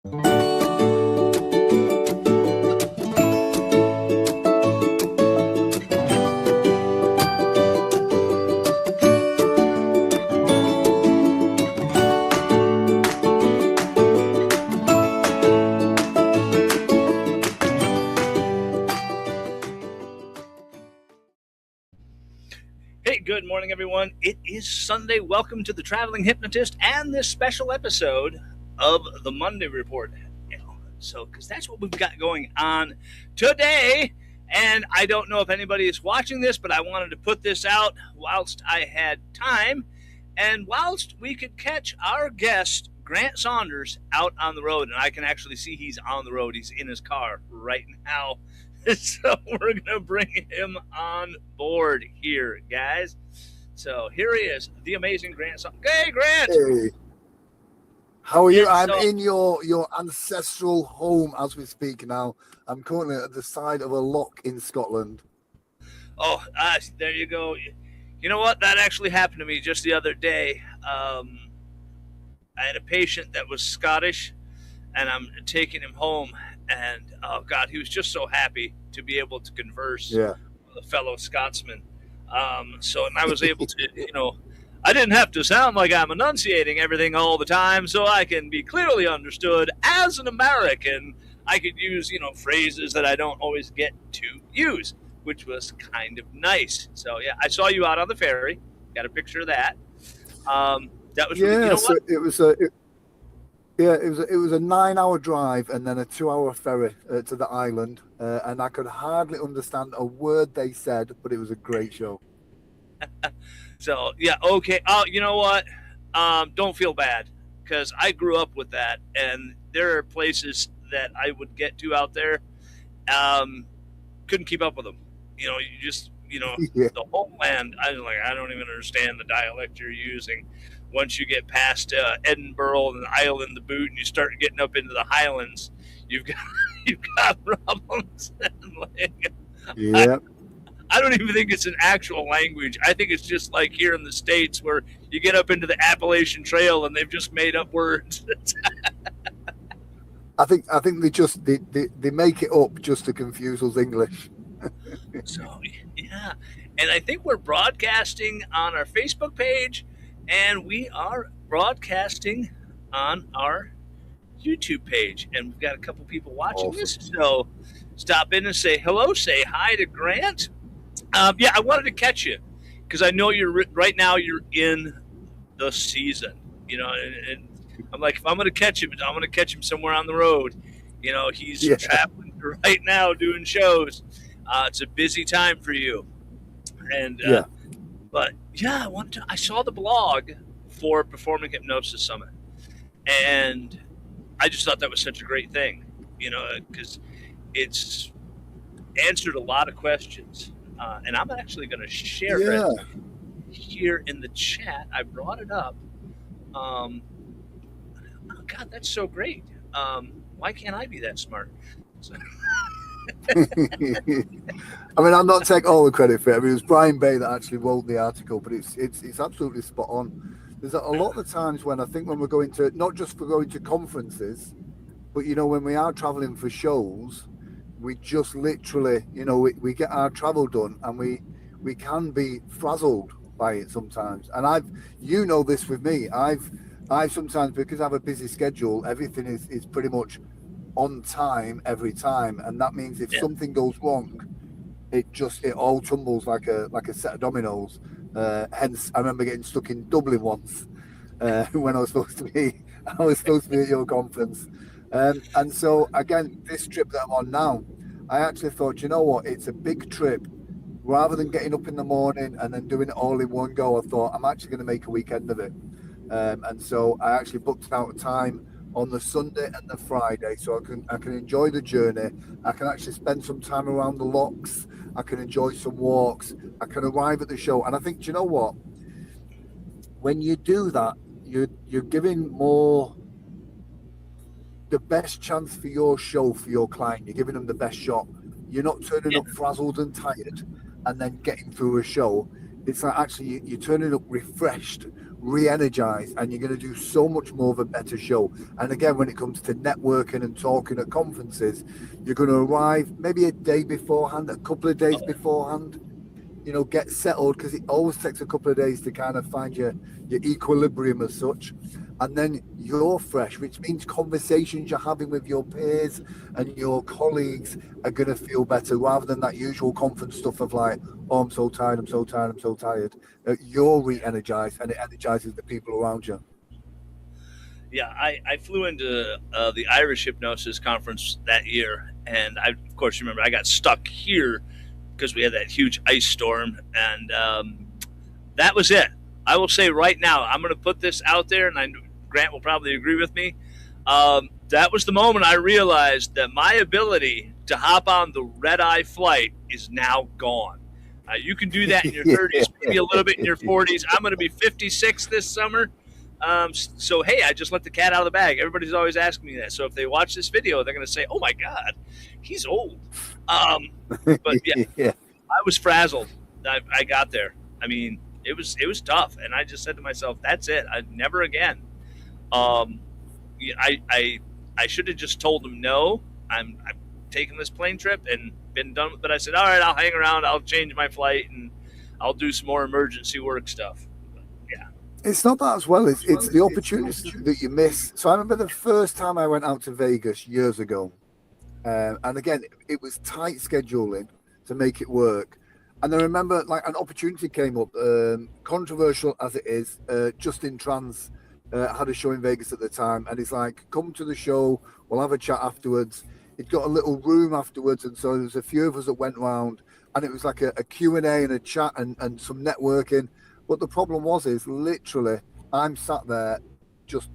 Hey, good morning, everyone. It is Sunday. Welcome to the Traveling Hypnotist and this special episode of the Monday Report. Because that's what we've got going on today. And I don't know if anybody is watching this, but I wanted to put this out whilst I had time and whilst we could catch our guest, Grant Saunders, out on the road. And I can actually see he's on the road. He's in his car right now. So we're going to bring him on board here, guys. So here he is, the amazing Grant. Hey, Grant! Hey. How are you? I'm in your ancestral home as we speak now. I'm currently at the side of a loch in Scotland. Oh, there you go. You know what? That actually happened to me just the other day. I had a patient that was Scottish, and I'm taking him home. And, oh, God, he was just so happy to be able to converse with a fellow Scotsman. And I was able to, I didn't have to sound like I'm enunciating everything all the time, so I can be clearly understood. As an American, I could use, phrases that I don't always get to use, which was kind of nice. So, yeah, I saw you out on the ferry. Got a picture of that. That was really, it was a... it was a 9-hour drive and then a 2-hour ferry to the island, and I could hardly understand a word they said, but it was a great show. So, yeah, okay. Oh, you know what? Don't feel bad, because I grew up with that, and there are places that I would get to out there, couldn't keep up with them. You just, the homeland, I don't even understand the dialect you're using. Once you get past Edinburgh and Island the Boot, and you start getting up into the Highlands, you've got problems. I don't even think it's an actual language. I think it's just like here in the States where you get up into the Appalachian Trail and they've just made up words. I think they make it up just to confuse us English. So yeah, and I think we're broadcasting on our Facebook page. And we are broadcasting on our YouTube page. And we've got a couple people watching this. So stop in and say hello. Say hi to Grant. I wanted to catch you because I know right now you're in the season. And I'm like, if I'm going to catch him, I'm going to catch him somewhere on the road. He's traveling right now doing shows. It's a busy time for you. And But yeah, I saw the blog for Performing Hypnosis Summit, and I just thought that was such a great thing, because it's answered a lot of questions, and I'm actually going to share it here in the chat. I brought it up. Oh God, that's so great. Why can't I be that smart? I mean, I'm not taking all the credit for it. I mean, it was Brian Bay that actually wrote the article, but it's absolutely spot on. There's a lot of times when I think when we're going to, not just for going to conferences, but when we are traveling for shows, we just literally, we get our travel done, and we can be frazzled by it sometimes. And this with me. I've sometimes, because I have a busy schedule, everything is pretty much on time every time, and that means if something goes wrong, it all tumbles like a set of dominoes. Hence, I remember getting stuck in Dublin once when I was supposed to be at your conference. And so again, this trip that I'm on now, I actually thought, it's a big trip. Rather than getting up in the morning and then doing it all in one go, I thought I'm actually going to make a weekend of it. And so I actually booked out time on the Sunday and the Friday, so I can enjoy the journey. I can actually spend some time around the locks. I can enjoy some walks. I can arrive at the show, and I think, do you know what? When you do that, you're giving more the best chance for your show for your client. You're giving them the best shot. You're not turning up frazzled and tired and then getting through a show. It's like actually you're turning up refreshed, re-energized, and you're going to do so much more of a better show. And again, when it comes to networking and talking at conferences, you're going to arrive maybe a day beforehand, a couple of days beforehand, get settled, because it always takes a couple of days to kind of find your equilibrium as such. And then you're fresh, which means conversations you're having with your peers and your colleagues are going to feel better, rather than that usual conference stuff of like, oh, I'm so tired, I'm so tired, I'm so tired. You're re-energized, and it energizes the people around you. Yeah, I flew into the Irish Hypnosis Conference that year, and I, of course, remember I got stuck here because we had that huge ice storm, and that was it. I will say right now, I'm going to put this out there, and Grant will probably agree with me. That was the moment I realized that my ability to hop on the red-eye flight is now gone. You can do that in your 30s, maybe a little bit in your 40s. I'm going to be 56 this summer. So, hey, I just let the cat out of the bag. Everybody's always asking me that. So if they watch this video, they're going to say, oh, my God, he's old. But, yeah, I was frazzled. I got there. I mean, it was tough. And I just said to myself, that's it. Never again. I should have just told him, no, I'm taking this plane trip and been done with it. I said, all right, I'll hang around. I'll change my flight and I'll do some more emergency work stuff. Yeah. It's not that as well. It's the opportunities that you miss. So I remember the first time I went out to Vegas years ago. And again, it was tight scheduling to make it work. And I remember like an opportunity came up, controversial as it is. Justin Trans had a show in Vegas at the time. And he's like, come to the show. We'll have a chat afterwards. He'd got a little room afterwards. And so there was a few of us that went round. And it was like a Q&A and a chat and some networking. But the problem is literally I'm sat there just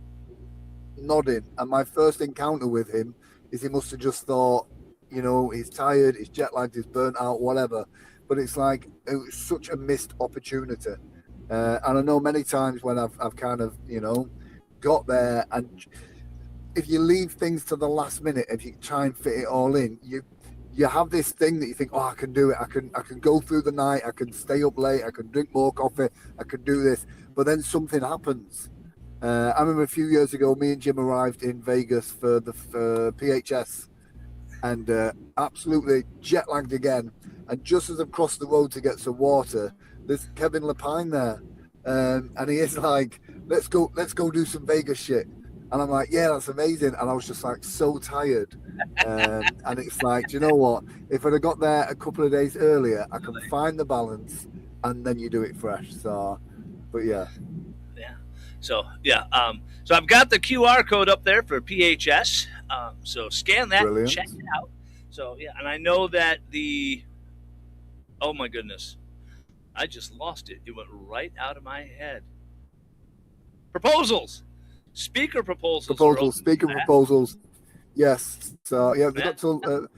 nodding. And my first encounter with him is he must have just thought, he's tired, he's jet lagged, he's burnt out, whatever. But it's like, it was such a missed opportunity. And I know many times when I've kind of, got there, and if you leave things to the last minute, if you try and fit it all in, you have this thing that you think, oh, I can do it. I can go through the night. I can stay up late. I can drink more coffee. I can do this. But then something happens. I remember a few years ago, me and Jim arrived in Vegas for the PHS, and absolutely jet lagged again. And just as I've crossed the road to get some water, there's Kevin Lapine there, and he is like, let's go do some Vegas shit. And I'm like, yeah, that's amazing. And I was just like so tired. And it's like, do you know what? If I'd have got there a couple of days earlier, I can find the balance, and then you do it fresh. So, but yeah. Yeah. So, yeah. So I've got the QR code up there for PHS. So scan that, Brilliant. Check it out. So, yeah. And I know that oh my goodness, I just lost it. It went right out of my head. Speaker proposals. Speaker proposals. Yes. So yeah, we've got till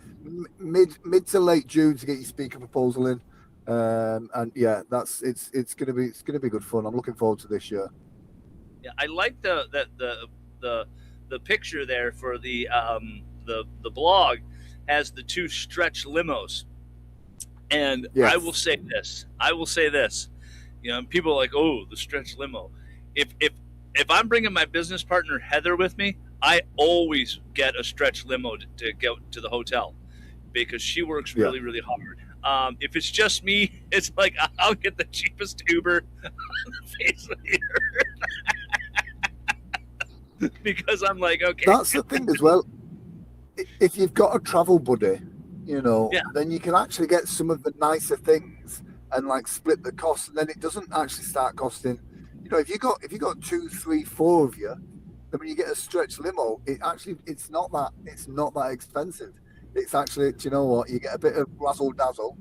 mid to late June to get your speaker proposal in, and yeah, it's gonna be good fun. I'm looking forward to this year. Yeah, I like the picture there for the blog has the two stretch limos, and yes. I will say this. People are like, oh, the stretch limo. If I'm bringing my business partner Heather with me, I always get a stretch limo to go to the hotel because she works really, really hard. If it's just me, it's like I'll get the cheapest Uber on the face of the earth because I'm like, okay. That's the thing as well. If you've got a travel buddy, then you can actually get some of the nicer things and like split the cost, and then it doesn't actually start costing. If you got 2, 3, 4 of you, then when you get a stretch limo, it's not that expensive. It's actually, do you know what? You get a bit of razzle dazzle,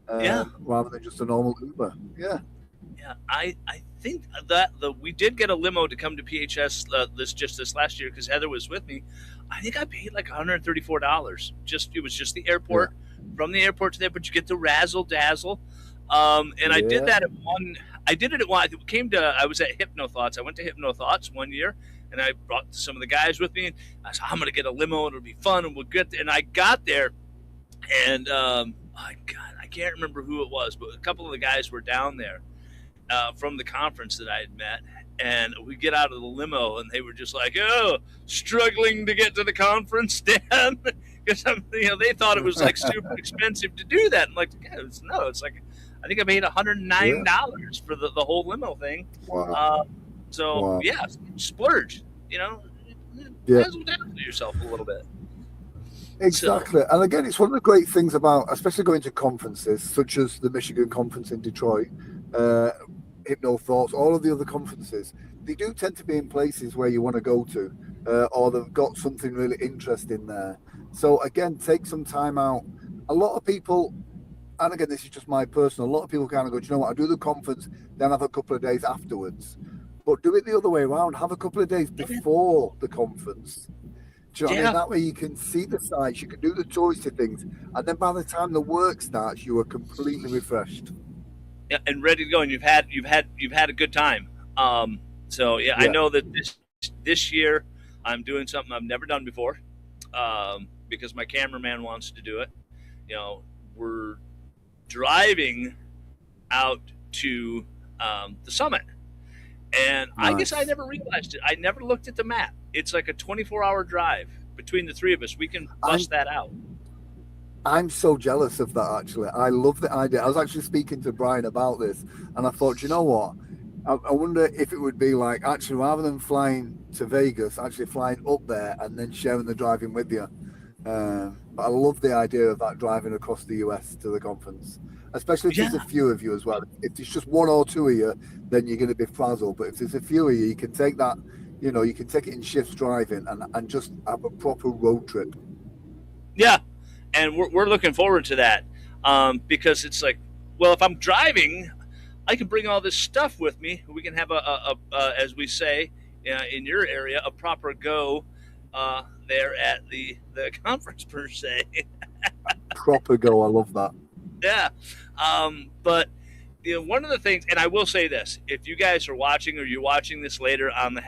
rather than just a normal Uber. Yeah. Yeah, I think that we did get a limo to come to PHS this last year because Heather was with me. I think I paid like $134. It was just the airport, from the airport to there, but you get the razzle dazzle. And I did that at one. I did it at one. I was at Hypnothoughts. I went to Hypnothoughts one year, and I brought some of the guys with me. And I said, I'm going to get a limo, and it'll be fun, and we'll get there. And I got there, and I can't remember who it was, but a couple of the guys were down there from the conference that I had met. And we get out of the limo, and they were just like, "Oh, struggling to get to the conference, Dan," because they thought it was like super expensive to do that. And like, yeah, it's like I think I paid $109 for the whole limo thing. Wow. So Wow. yeah, splurge. Yeah. Razzle dazzle yourself a little bit. Exactly. And again, it's one of the great things about, especially going to conferences such as the Michigan conference in Detroit, Hypno Thoughts, all of the other conferences, they do tend to be in places where you want to go to, or they've got something really interesting there. So again, take some time out. A lot of people, and again, this is just my personal, a lot of people kind of go, do you know what, I do the conference, then have a couple of days afterwards. But do it the other way around. Have a couple of days before the conference. Do you know what I mean? That way you can see the sites, you can do the touristy things, and then by the time the work starts, you are completely refreshed. Yeah, and ready to go, and you've had a good time. So yeah, I know that this year I'm doing something I've never done before, because my cameraman wants to do it. We're driving out to the summit, and nice. I guess I never realized it. I never looked at the map. It's like a 24-hour drive between the three of us. We can bust that out. I'm so jealous of that, actually. I love the idea. I was actually speaking to Brian about this, and I thought, you know what? I wonder if it would be like, actually, rather than flying to Vegas, actually flying up there and then sharing the driving with you. But I love the idea of that driving across the US to the conference, especially if there's a few of you as well. If there's just one or two of you, then you're going to be frazzled. But if there's a few of you, you can take that, you can take it in shifts driving and just have a proper road trip. Yeah. And we're looking forward to that, because it's like, well, if I'm driving, I can bring all this stuff with me. We can have a as we say in your area, a proper go there at the conference per se. Proper go, I love that. Yeah, but one of the things, and I will say this: if you guys are watching or you're watching this later on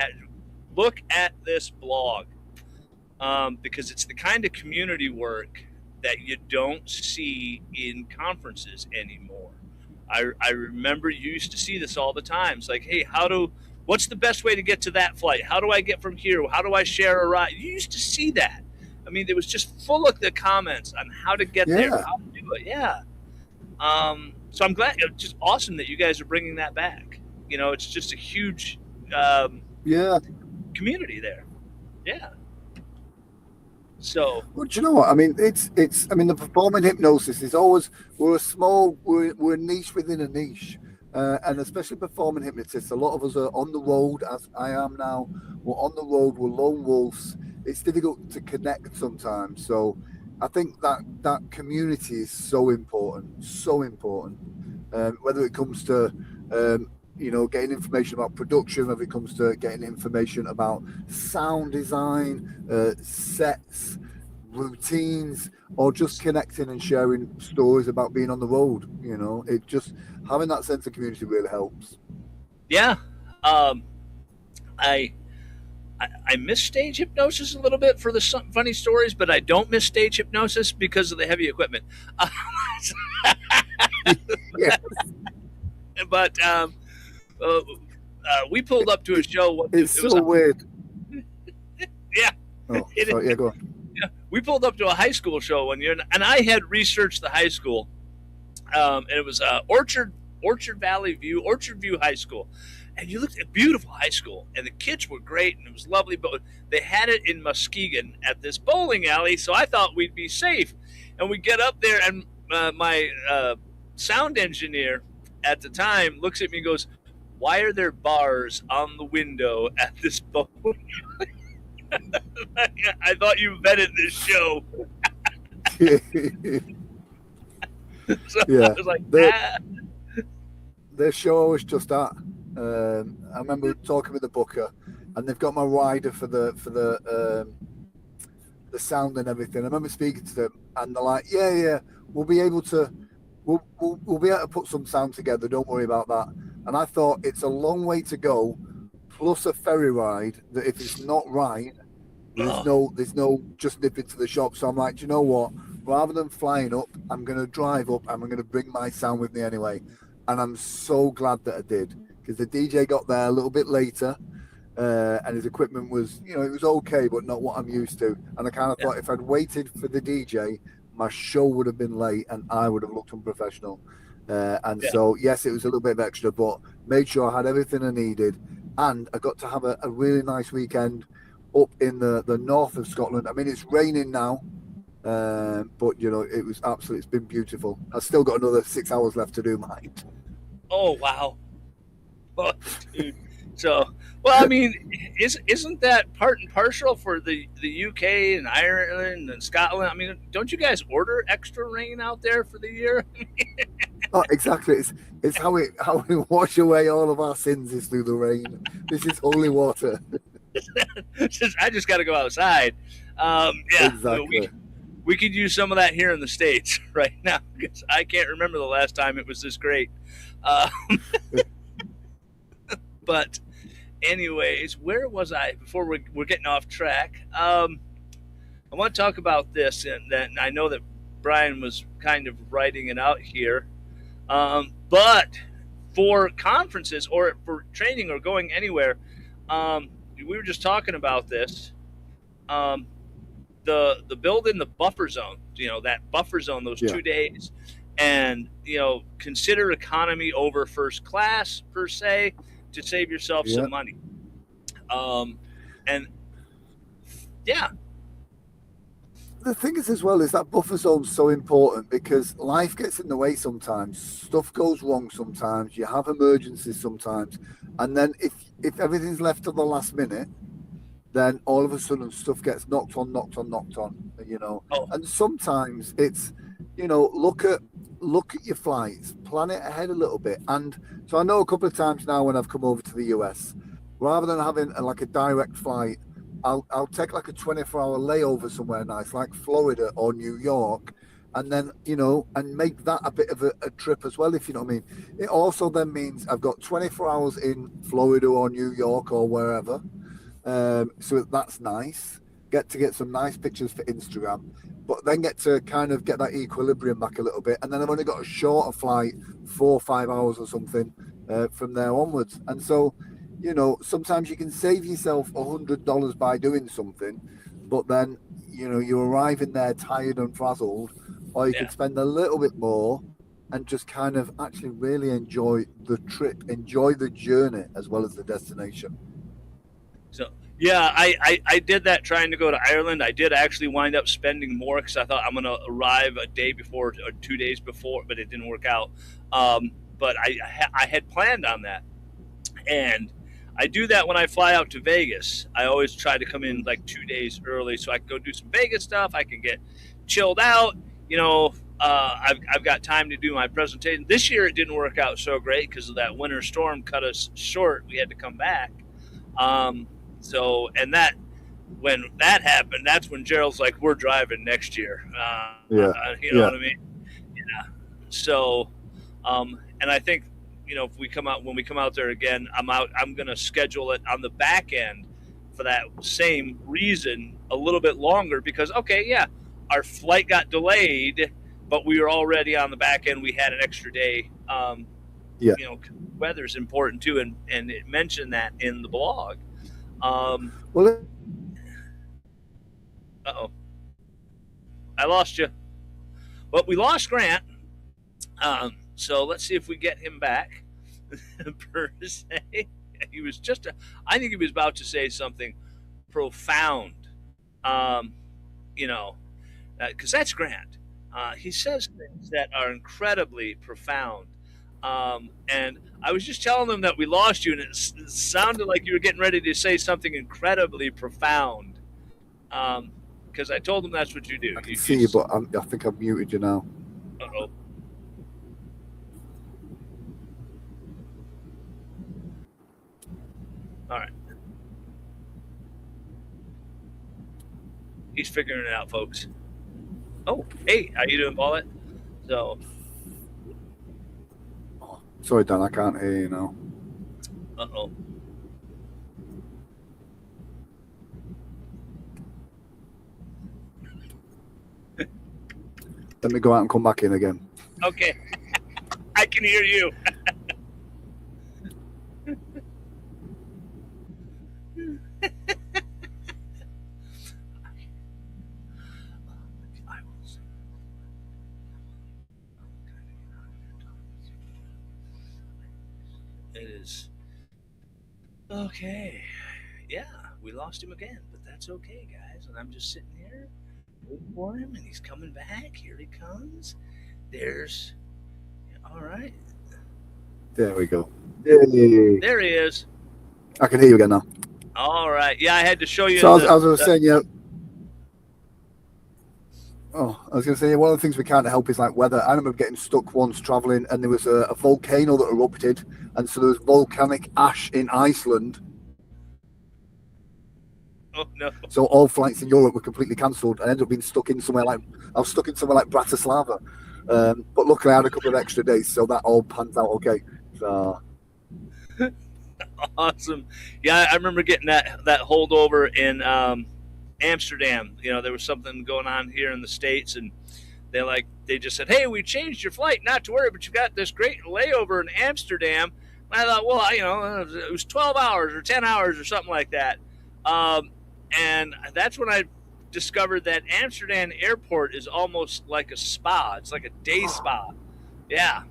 look at this blog, because it's the kind of community work that you don't see in conferences anymore. I remember you used to see this all the time. It's like, hey, what's the best way to get to that flight? How do I get from here? How do I share a ride? You used to see that. I mean, it was just full of the comments on how to get there, how to do it. Yeah. So I'm glad, it's just awesome that you guys are bringing that back. It's just a huge community there. Yeah. So, well, do you know what I mean? The performing hypnosis is always, we're a niche within a niche, and especially performing hypnotists. A lot of us are on the road, as I am now. We're on the road. We're lone wolves. It's difficult to connect sometimes. So, I think that community is so important. So important. Whether it comes to getting information about production, whether it comes to getting information about sound design, sets, routines, or just connecting and sharing stories about being on the road. It just, having that sense of community really helps. Yeah. I miss stage hypnosis a little bit for the funny stories, but I don't miss stage hypnosis because of the heavy equipment. Yes. But we pulled up to a show. It's so weird. Yeah. Oh, sorry. Yeah, go on. Yeah, we pulled up to a high school show one year, and I had researched the high school, and it was Orchard View High School. And you looked at a beautiful high school, and the kids were great, and it was lovely, but they had it in Muskegon at this bowling alley, so I thought we'd be safe. And we get up there, and my sound engineer at the time looks at me and goes, "Why are there bars on the window at this bowling alley?" I thought you vetted this show. So yeah, I was like, their show I was just at. I remember talking with the booker, and they've got my rider for the sound and everything. I remember speaking to them, and they're like, "Yeah, we'll be able to put some sound together. Don't worry about that." And I thought, it's a long way to go, plus a ferry ride. That if it's not right, there's no just nip into the shop. So I'm like, do you know what? Rather than flying up, I'm going to drive up, and I'm going to bring my sound with me anyway. And I'm so glad that I did, because the DJ got there a little bit later. And his equipment was, it was okay, but not what I'm used to. And I kind of thought if I'd waited for the DJ, my show would have been late and I would have looked unprofessional. So, yes, it was a little bit of extra, but made sure I had everything I needed. And I got to have a really nice weekend up in the north of Scotland. I mean, it's raining now, but, it was absolutely, it's been beautiful. I've still got another 6 hours left to do mine. Oh, wow. Oh, dude. So, well, I mean, isn't that part and parcel for the UK and Ireland and Scotland? I mean, don't you guys order extra rain out there for the year? Oh, exactly. It's how we wash away all of our sins is through the rain. This is holy water. I just got to go outside. Exactly. We could use some of that here in the States right now because I can't remember the last time it was this great. But anyways, where was I before we're getting off track? I want to talk about this, and then I know that Brian was kind of writing it out here. But for conferences or for training or going anywhere, we were just talking about this. The building the buffer zone, that buffer zone, those 2 days, and consider economy over first class per se, to save yourself some money. The thing is as well is that buffer zone's so important because life gets in the way sometimes. Stuff goes wrong sometimes. You have emergencies sometimes. And then if everything's left to the last minute, then all of a sudden stuff gets knocked on. And sometimes it's, look at your flights, plan it ahead a little bit. And so I know a couple of times now when I've come over to the US, rather than having a direct flight, I'll take like a 24-hour layover somewhere nice, like Florida or New York, and then, and make that a bit of a trip as well, if you know what I mean. It also then means I've got 24 hours in Florida or New York or wherever. So that's nice. Get some nice pictures for Instagram, but then get to kind of get that equilibrium back a little bit. And then I've only got a shorter flight, 4 or 5 hours or something from there onwards. And so, sometimes you can save yourself $100 by doing something, but then, you arrive in there tired and frazzled, or you could spend a little bit more and just kind of actually really enjoy the trip, enjoy the journey as well as the destination. So, yeah, I did that trying to go to Ireland. I did actually wind up spending more because I thought I'm going to arrive a day before or 2 days before, but it didn't work out. But I had planned on that. And I do that when I fly out to Vegas. I always try to come in like 2 days early so I can go do some Vegas stuff. I can get chilled out. I've got time to do my presentation. This year it didn't work out so great because of that winter storm cut us short. We had to come back. When that happened, that's when Gerald's like, we're driving next year. What I mean? Yeah. So, and I think, if when we come out there again, I'm going to schedule it on the back end for that same reason a little bit longer because, our flight got delayed, but we were already on the back end. We had an extra day. Weather's important too. And it mentioned that in the blog. Uh-oh. I lost you. Well, we lost Grant. So let's see if we get him back per se. He was I think he was about to say something profound. Because that's Grant. He says things that are incredibly profound. And I was just telling them that we lost you, and it sounded like you were getting ready to say something incredibly profound. Because I told them that's what you do. I can see you, but I think I've muted you now. Uh-oh. All right. He's figuring it out, folks. Oh, hey, how you doing, Paulette? So. Sorry, Dan, I can't hear you now. Uh-oh. Let me go out and come back in again. Okay. I can hear you. it is. Okay. Yeah, we lost him again, but that's okay, guys. And I'm just sitting here waiting for him, and he's coming back. Here he comes. There's. All right. There we go. Yay. There he is. I can hear you again now. All right. Yeah, I had to show you. So as I was saying, yeah. Oh, I was going to say, one of the things we can't help is like weather. I remember getting stuck once traveling, and there was a volcano that erupted, and so there was volcanic ash in Iceland. Oh no! So all flights in Europe were completely cancelled. I ended up being stuck in somewhere like Bratislava. But luckily, I had a couple of extra days, so that all panned out okay. So. Awesome. Yeah, I remember getting that holdover in Amsterdam. You know, there was something going on here in the States, and they just said, "Hey, we changed your flight. Not to worry, but you got this great layover in Amsterdam." And I thought, well, you know, it was 12 hours or 10 hours or something like that. And that's when I discovered that Amsterdam airport is almost like a spa. It's like a day spa. Yeah.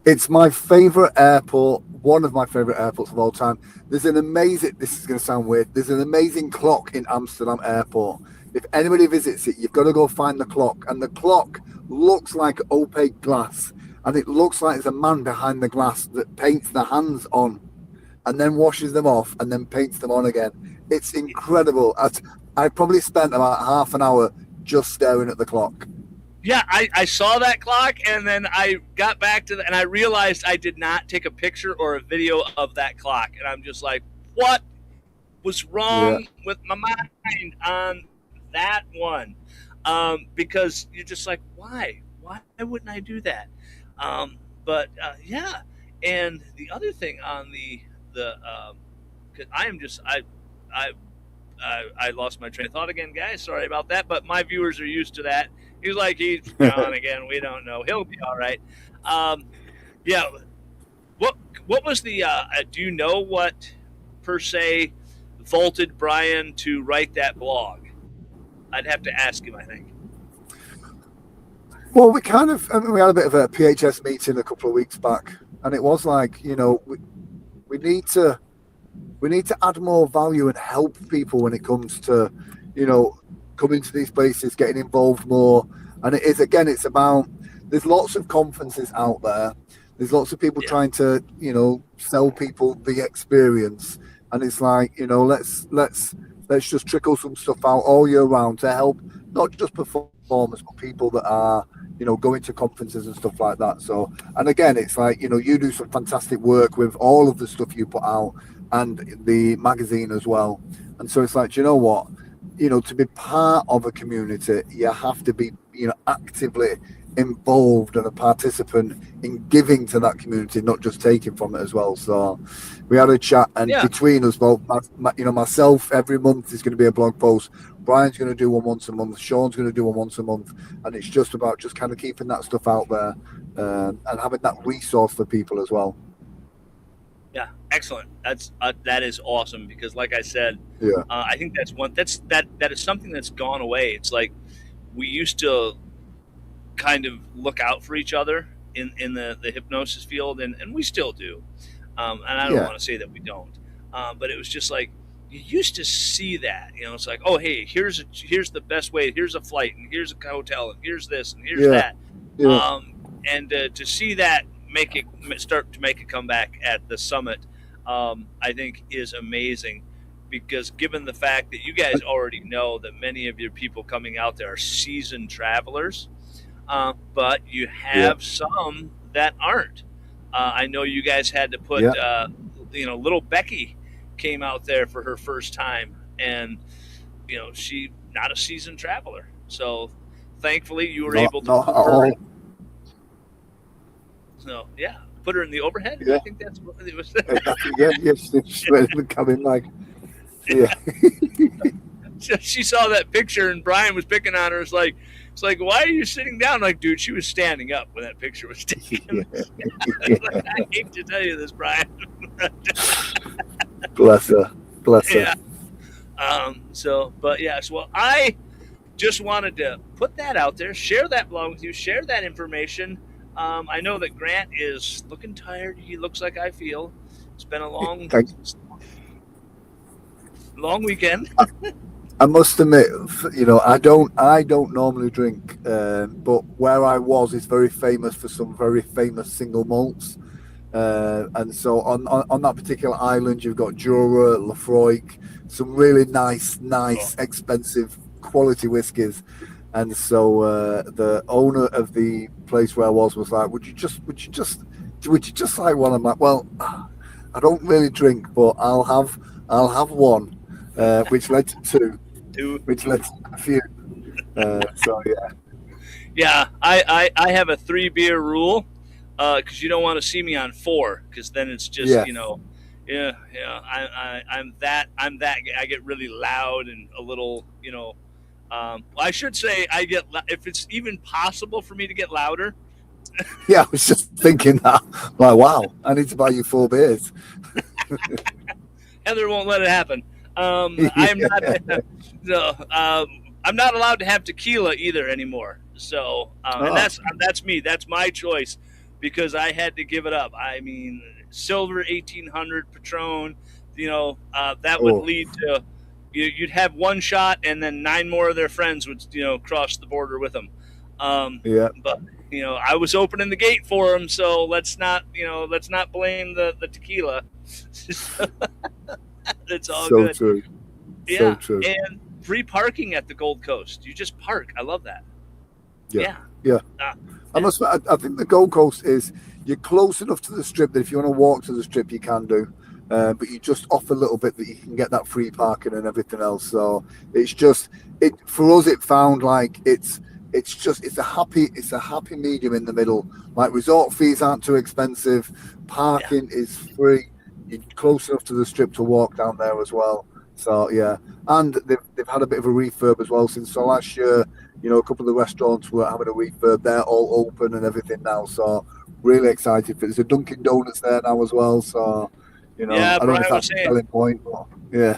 It's my favorite airport, one of my favorite airports of all time. There's an amazing, this is going to sound weird, there's an amazing clock in Amsterdam airport. If anybody visits it, you've got to go find the clock. And the clock looks like opaque glass. And it looks like there's a man behind the glass that paints the hands on and then washes them off and then paints them on again. It's incredible. I probably spent about half an hour just staring at the clock. Yeah, I saw that clock, and then I got back to and I realized I did not take a picture or a video of that clock. And I'm just like, what was wrong with my mind on that one? Because you're just like, why? Why wouldn't I do that? But yeah, and the other thing on because I lost my train of thought again, guys. Sorry about that, but my viewers are used to that. He's like, he's gone again. We don't know. He'll be all right. Yeah. What was the? Do you know what per se vaulted Brian to write that blog? I'd have to ask him, I think. Well, we had a bit of a PHS meeting a couple of weeks back, and it was like, you know, we need to add more value and help people when it comes to, you know, coming to these places, getting involved more. And it is, again, it's about, there's lots of conferences out there. There's lots of people trying to, you know, sell people the experience. And it's like, you know, let's just trickle some stuff out all year round to help not just performers, but people that are, you know, going to conferences and stuff like that. So, and again, it's like, you know, you do some fantastic work with all of the stuff you put out and the magazine as well. And so it's like, you know what, you know, to be part of a community, you have to be, you know, actively involved and a participant in giving to that community, not just taking from it as well. So we had a chat, and between us both, you know, myself, every month is going to be a blog post. Brian's going to do one once a month. Sean's going to do one once a month. And it's just about just kind of keeping that stuff out there and having that resource for people as well. Yeah, excellent. That is awesome, because, like I said, I think that is something that's gone away. It's like we used to kind of look out for each other in the hypnosis field, and we still do. And I don't want to say that we don't, but it was just like you used to see that. You know, it's like, oh, hey, here's the best way. Here's a flight, and here's a hotel, and here's this, and here's that. Yeah. And to see that start to make a comeback at the summit, I think is amazing, because given the fact that you guys already know that many of your people coming out there are seasoned travelers, but you have some that aren't. I know you guys had to put, you know, little Becky came out there for her first time, and, you know, she not a seasoned traveler. So thankfully you were able to put her. So yeah, put her in the overhead. Yeah. I think that's what it was. She's coming like, She saw that picture, and Brian was picking on her. It's like, why are you sitting down? I'm like, dude, she was standing up when that picture was taken. Like, I hate to tell you this, Brian. Bless her. Yeah. But yes, well, I just wanted to put that out there, share that blog with you, share that information. I know that Grant is looking tired. He looks like I feel. It's been a long, Thank long weekend. I must admit, I don't normally drink, but where I was is very famous for some very famous single malts. And so on that particular island, you've got Jura, Lafroig, some really Oh, nice, expensive quality whiskies. And so the owner of the place where I was like, would you just like one? I'm like, well, I don't really drink, but I'll have one, which led to two, two. which led to a few. So yeah, Yeah, I have a 3 beer rule because you don't want to see me on 4 because then it's just yeah, yeah. I'm that I get really loud and a little I should say if it's even possible for me to get louder. yeah. I was just thinking that, like, wow, I need to buy you 4 beers. Heather won't let it happen. I'm not. Yeah. No, I'm not allowed to have tequila either anymore. So, and Oh, that's me. That's my choice because I had to give it up. I mean, silver 1800 Patron. That would oh, lead to you'd have one shot, and then 9 more of their friends would cross the border with them. yeah. But I was opening the gate for them, so let's not blame the tequila. It's all So good. true. So Yeah, true. and free parking at the Gold Coast. You just park. I love that. Yeah. Yeah. Yeah. Uh, I must. I think the Gold Coast is you're close enough to the strip that if you want to walk to the strip, you can do. But you just off a little bit that you can get that free parking and everything else. So it's just it for us. It found like it's a happy medium in the middle. Like resort fees aren't too expensive, yeah. parking is free. You're close enough to the strip to walk down there as well. So yeah, and they've had a bit of a refurb as well since so last year. A couple of the restaurants were having a refurb. They're all open and everything now. So really excited for it. There's a Dunkin' Donuts there now as well. So Yeah, I don't know if Brian was that's a saying. selling point, but yeah.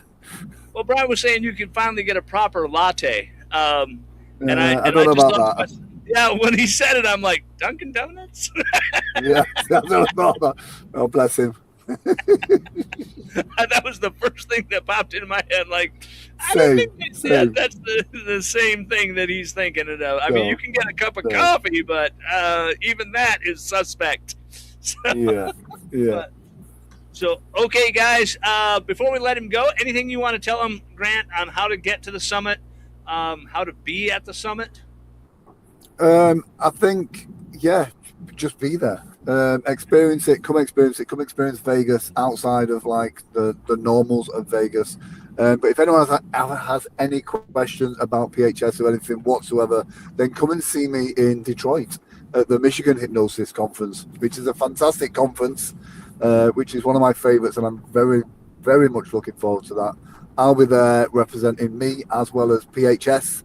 Well, Brian was saying you can finally get a proper latte. And I I and don't I know just about thought to that. myself, yeah, when he said it, I'm like Dunkin' Donuts. Yeah, I don't know about that. Oh, bless him. That was the first thing that popped into my head. Like, I don't Same, think same. that's the same thing that he's thinking of. I mean, you No, can get a cup of no. coffee, but even that is suspect. So, Yeah, yeah. but so okay, guys. Before we let him go, anything you want to tell him, Grant, on how to get to the summit, how to be at the summit? I think, yeah, just be there. Experience it. Come experience it. Come experience Vegas outside of like the normals of Vegas. But if anyone has any questions about PHS or anything whatsoever, then come and see me in Detroit at the Michigan Hypnosis Conference, which is a fantastic conference, which is one of my favorites, and I'm very, very much looking forward to that. I'll be there representing me as well as PHS.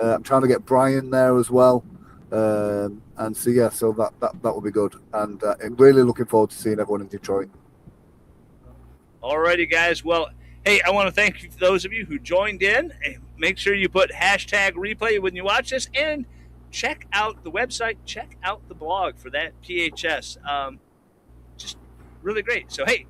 I'm trying to get Brian there as well. And so yeah, so that will be good, and I'm really looking forward to seeing everyone in Detroit. Alrighty, guys. Well, hey, I want to thank those of you who joined in. Make sure you put hashtag replay when you watch this, and check out the website, check out the blog for that PHS. Just really great. So, hey,